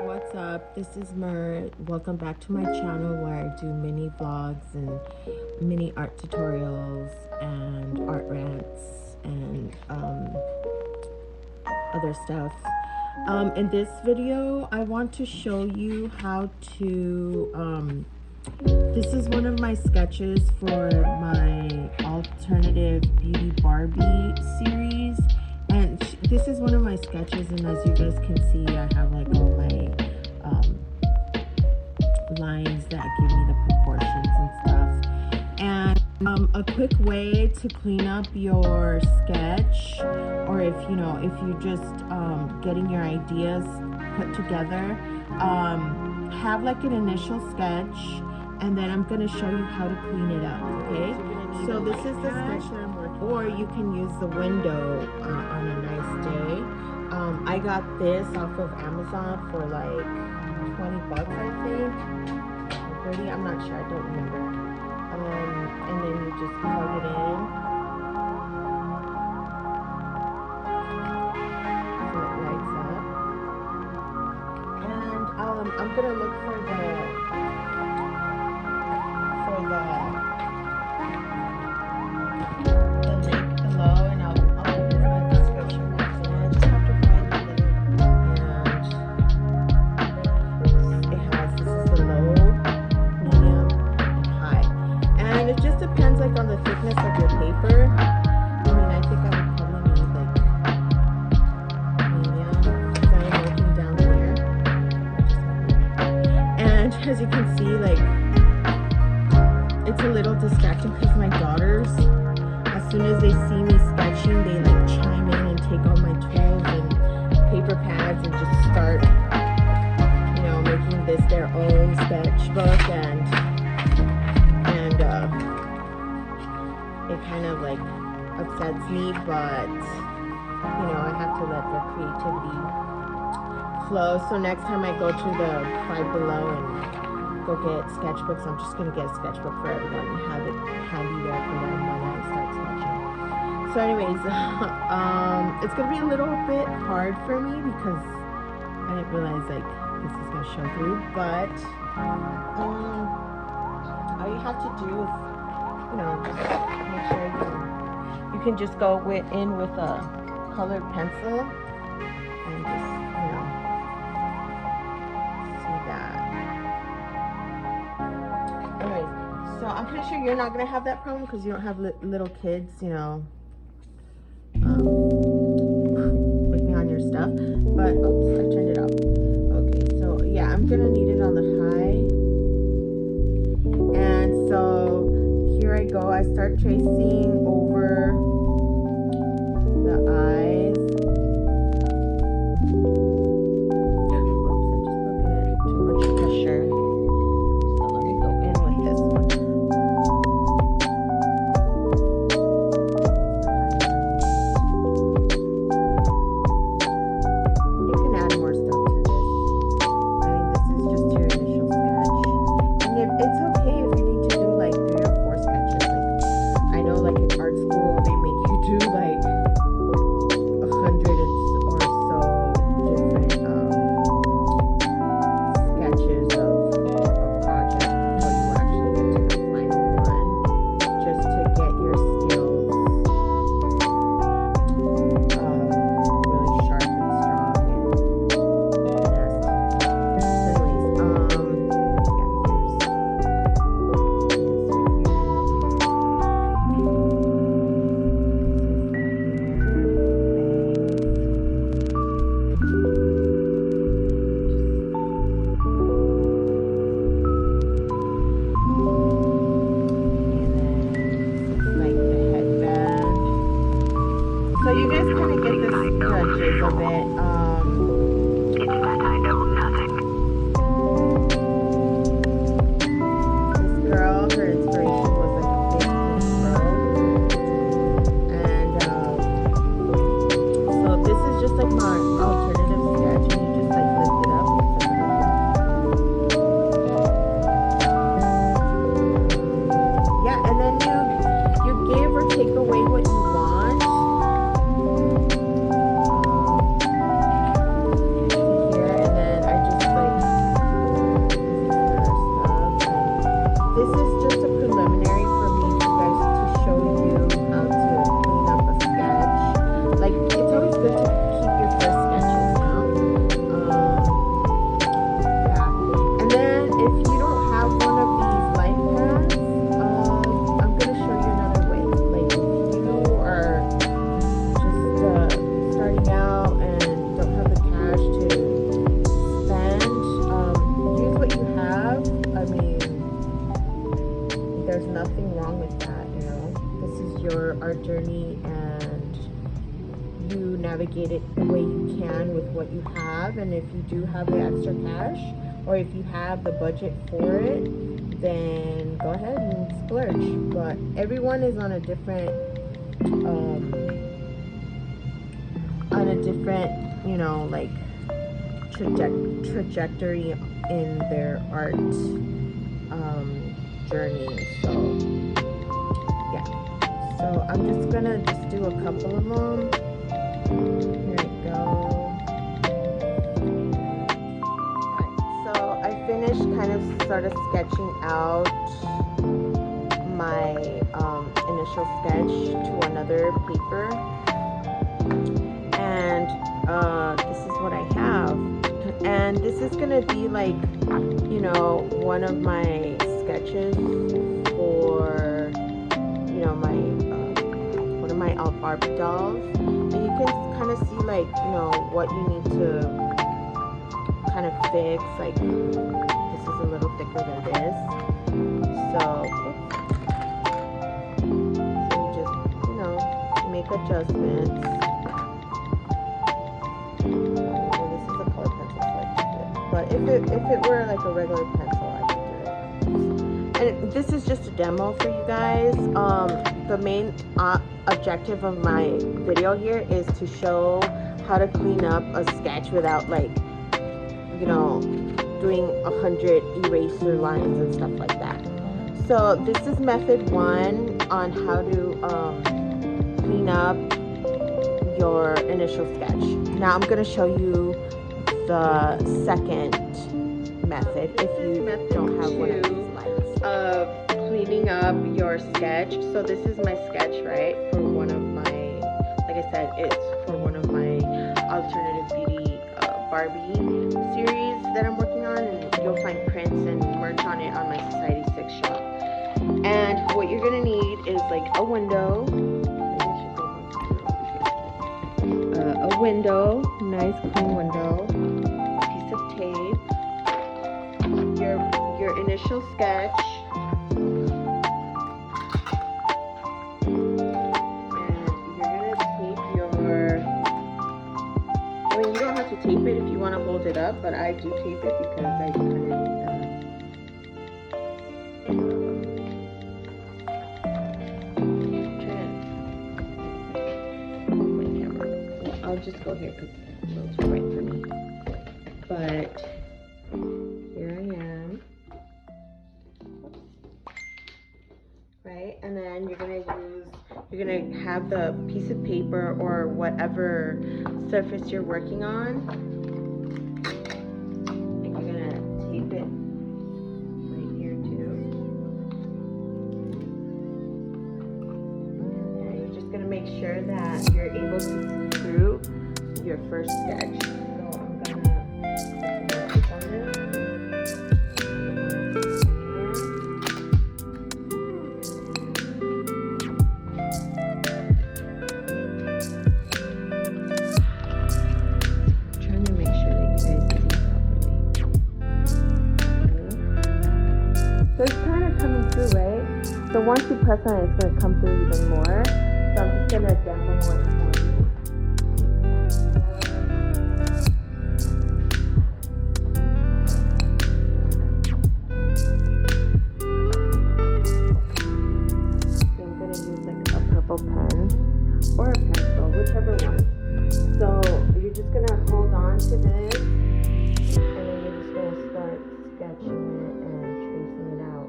what's up? This is Mer. Welcome back to my channel where I do mini vlogs and mini art tutorials and art rants and other stuff. In this video, I want to show you how to this is one of my sketches for my alternative beauty Barbie series, and this is one of my sketches, and as you guys can see, I have like all my lines that give me the proportions and stuff. And a quick way to clean up your sketch, or if you're just getting your ideas put together, have like an initial sketch, and then I'm going to show you how to clean it up. Okay, so this is the sketch that I'm working, or you can use the window on a nice day. I got this off of Amazon for like 20 bucks, I think, or 30, I'm not sure, I don't remember. And then you just plug it in, so it lights up. And I'm gonna look for the link below, and I'll put it in the description box. And I just have to find the link. And it has, this is the low, medium, and high. And it just depends like on the thickness of your paper. I mean, I think I would probably need like medium, because I am working down here. And as you can see, like, it's a little distracting because my daughters, as soon as they see me sketching, they like chime in and take all my tools and paper pads and just start, making this their own sketchbook, and it kind of like upsets me, but I have to let their creativity flow. So next time I go to the Five Below and go get sketchbooks, I'm just gonna get a sketchbook for everyone and have it handy there for them when I start sketching. So anyways, it's gonna be a little bit hard for me because I didn't realize like this is gonna show through, but all you have to do is just make sure you can just go in with a colored pencil and just see that. Anyways, so I'm pretty sure you're not gonna have that problem because you don't have little kids, working on your stuff. But oops, I turned it up. Okay, so yeah, I'm gonna need it on the high, and so here I go. I start tracing over the eyes. So you guys kind of get the gist of it. It's that I know nothing. This girl, her inspiration was like a big girl. And so this is just like my alternative sketch, and you just like lift it up. Yeah, and then you give or take away what you want. navigate it the way you can with what you have. And if you do have the extra cash, or if you have the budget for it, then go ahead and splurge. But everyone is on a different you know, like trajectory in their art journey. So yeah, so I'm just gonna do a couple of them. Here we go. So I finished kind of sort of sketching out my initial sketch to another paper, and this is what I have. And this is gonna be like, you know, one of my sketches for, you know, my one of my Barbie dolls. And you can kind of see, like, you know, what you need to kind of fix. Like, this is a little thicker than this, so you just, you know, make adjustments. But if it were like a regular pencil, I could do it. And this is just a demo for you guys. The main objective of my video here is to show how to clean up a sketch without, like, you know, doing 100 eraser lines and stuff like that. So this is method 1 on how to clean up your initial sketch. Now I'm going to show you the second method if you don't have one of these lines of cleaning up your sketch. So this is my sketch, right, for one of my, like I said, it's for one of my alternative beauty Barbie series that I'm working on, and you'll find prints and merch on it on my Society 6 shop. And what you're gonna need is like a window, nice clean window, piece of tape, your initial sketch, and you're gonna tape your, I mean, you don't have to tape it if you want to hold it up, but I do tape it because I kind of need that. I'll just go here because it's right for me. But here I am. Right, and then you're gonna have the piece of paper or whatever surface you're working on, and you're gonna tape it right here too. And you're just gonna make sure that you're able to see through your first sketch. So I'm gonna click on this. Trying to make sure that you guys see properly. So it's kind of coming through, right? So once you press on it, it's going to come through even more. So I'm just going to demo it for you. Pen or a pencil, whichever one. So you're just gonna hold on to this, and then you're just gonna start sketching it and tracing it out.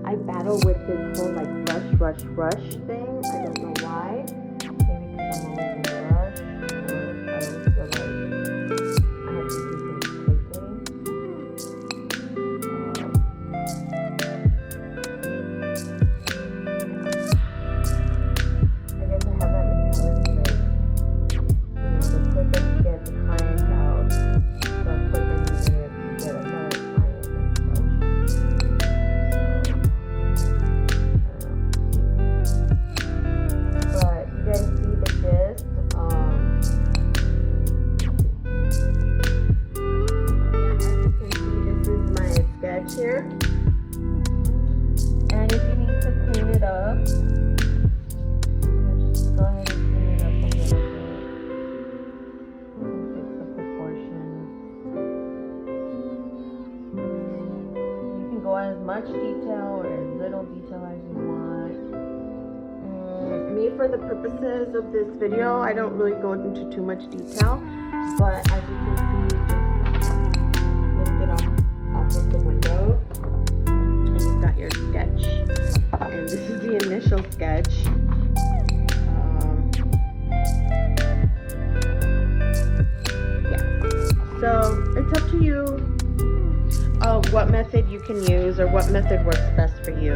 I battle with this whole like rush thing. I don't know why. Maybe because I'm always in a rush, or I always feel like I have to do things quickly. I guess I have that mentality like, the quicker you get the client out, the quicker you're going to get another client and such. But you guys see the gist. As you can see, this is my sketch here. And if you need to clean it up, just go ahead and clean it up a little bit. Fix the proportions. You can go as much detail or as little detail as you want. Me, for the purposes of this video, I don't really go into too much detail, but as you can see, just lift it off of the window, and you've got your sketch. And this is the initial sketch. Yeah. So it's up to you what method you can use or what method works best for you.